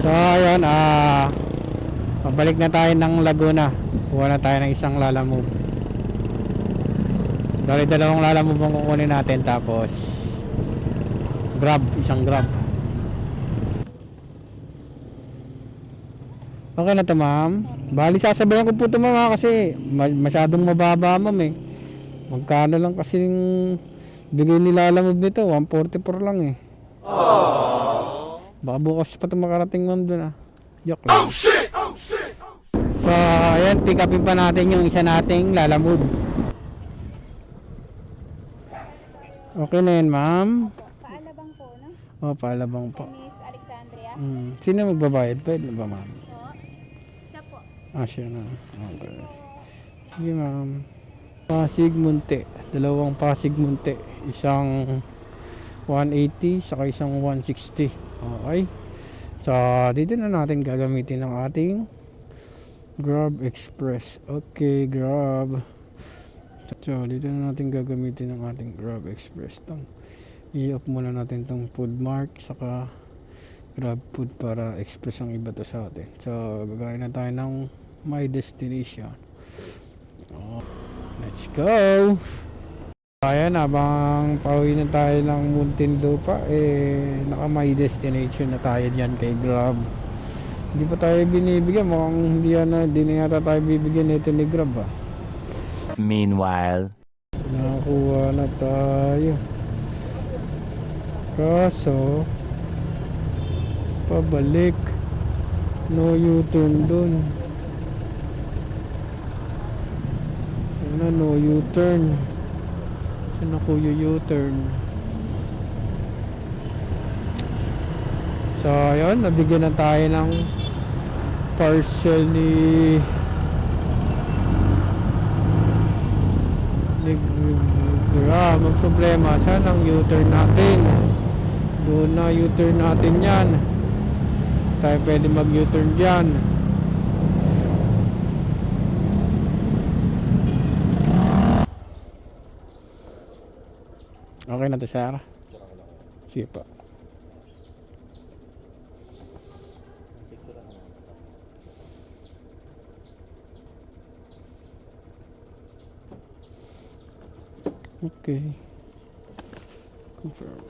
So ayun, pabalik na tayo ng Laguna. Kuha na tayo ng isang Lalamove. Dali dalawang Lalamove ang kukunin natin, tapos Grab, isang Grab. Okay na to, ma'am. Bali sasabihan ko po to, ma'am, kasi masyadong mababa, ma'am, eh. Magkano lang kasi bigay ni Lalamove nito, 144 lang, eh. Baka bukas pa ito makarating, ma'am, dun, ah. Joke lang. Oh shit! Oh shit! So ayan, pick upin pa natin yung isa nating Lalamove. Okay na yun, ma'am. Paalabang po, no? O, paalabang po. Kay Miss Alexandria. Sino magbabayad? Pwede na ba, ma'am? Po. Siya po. Siya na. Okay. Sige, ma'am. Pasig Munti. Dalawang Pasig Munti. Isang 180 saka isang 160. Okay. So dito na natin gagamitin ang ating Grab Express. Okay, Grab. So dito na natin gagamitin ang ating Grab Express. I-off muna natin tong food mark saka Grab food para express ang iba to sa atin. So gagawin na tayo ng my destination. Let's go. Ayan, habang pauwi na tayo ng Muntinlupa, naka my destination na tayo dyan kay Grab. Hindi pa tayo binibigyan, mukhang hindi na yata tayo bibigyan nito ni Grab, ah. Meanwhile, Nakakuha na tayo, kaso pabalik, no U-turn dun. No U-turn. Saan ako U-turn? So ayun, nabigyan na tayo ng parcel ni Grab. Ang problema, saan ang U-turn natin? Doon na U-turn natin yan. Tayo pwede mag U-turn dyan. Okay na to, sir? Sige pa. Okay. Confirm.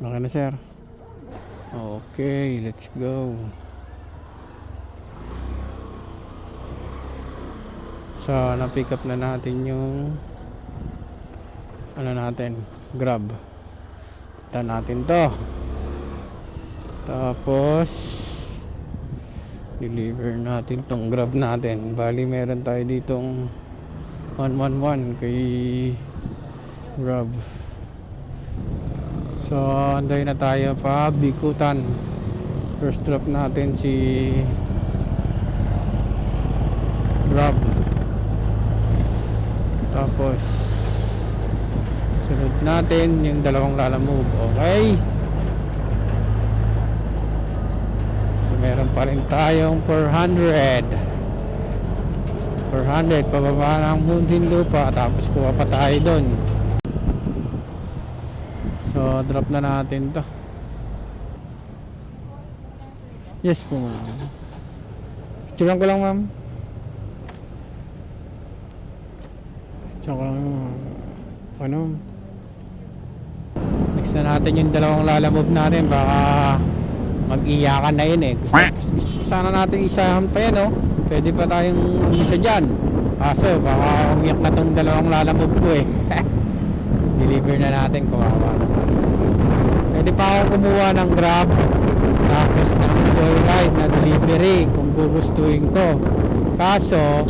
Okay na, sir. Okay, let's go. So na-pick up na natin yung ano natin, Grab. Ito natin to. Tapos deliver natin tong Grab natin. Bali meron tayo ditong 111 kay Grab. So anday na tayo pa Bikutan. First drop natin si Grab. Tapos sunod natin yung dalawang Lalamove. Okay. So meron pa rin tayong 400 pababa ng Muntinlupa. Tapos kuha pa tayo dun. So drop na natin to. Yes po, ma'am. Tsugan ko lang, ma'am. Tsugan ko lang, ma'am. Ano? Next na natin yung dalawang Lalamove natin. Baka mag-iyakan na yun, eh. Gusto sana natin isahan pa yan, oh. Pwede pa tayong isa dyan. Kaso baka umiyak na tong dalawang Lalamove ko, eh. Deliver na natin, kawawa naman. Pwede pa akong kumuha ng Grab tapos ng Joyride na delivery kung gugustuhin ko. Kaso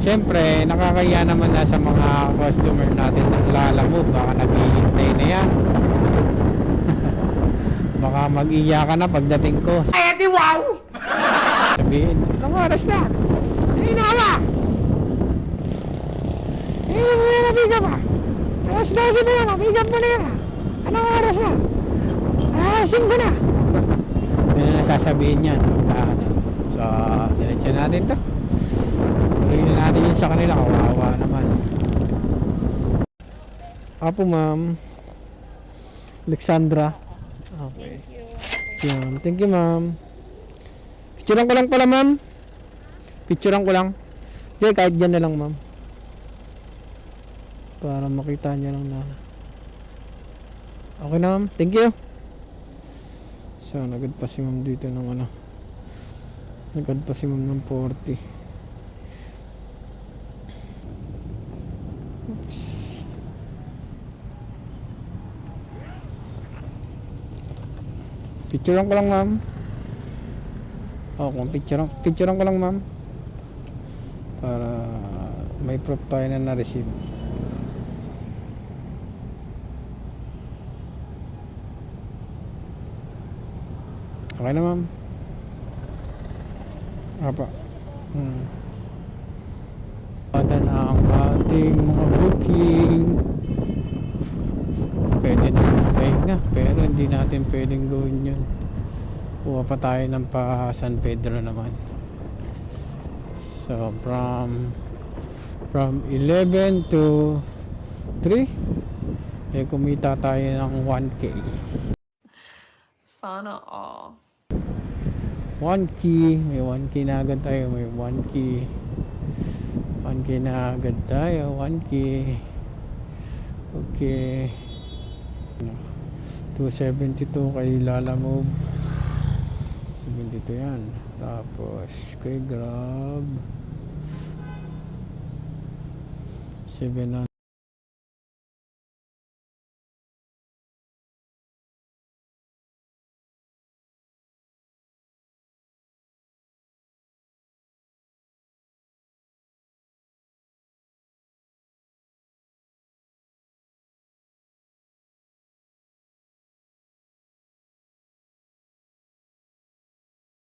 syempre nakakaya naman na sa mga customer natin ng Lalamove. Baka naghihintay na yan. Baka mag-iya ka na pagdating ko. Ay, di wow! Sabihin, anong oras na? Ay, nawa! Eh, hindi mo yan nabiga pa. Alas 12 na yan, nabigat mo na yan. Anong oras na? Alas 5 na. Yun na sasabihin yan. So Diretso natin to. Tuloy na natin yun sa kanila. Kawawa naman. Apo ma'am. Alexandra. Okay. Yan. Thank you ma'am. Picturean ko lang pala ma'am. Picturean ko lang. Hindi, kahit dyan na lang ma'am. Para makita niya lang na. Okay na ma'am. Thank you. So, nagad pa si ma'am dito ng ano. Nagad pa si ma'am ng 40. Oops. Picturean ko lang ma'am. Kung picturean ko lang ma'am. Para may proof tayo na na-receive. Okay na ma'am. Apa. Pada na ang ating mga booking. Pwede na magpahinga, pero hindi natin pwedeng gawin yun. Kuha pa tayo ng pa San Pedro naman. So from 11 to 3 kumita tayo ng 1K. Sana all. 1K, may 1K na agad tayo, may 1K. 1K na agad tayo, 1K. Okay. 272 kay Lala Move. 72 yan. Tapos kay Grab 700.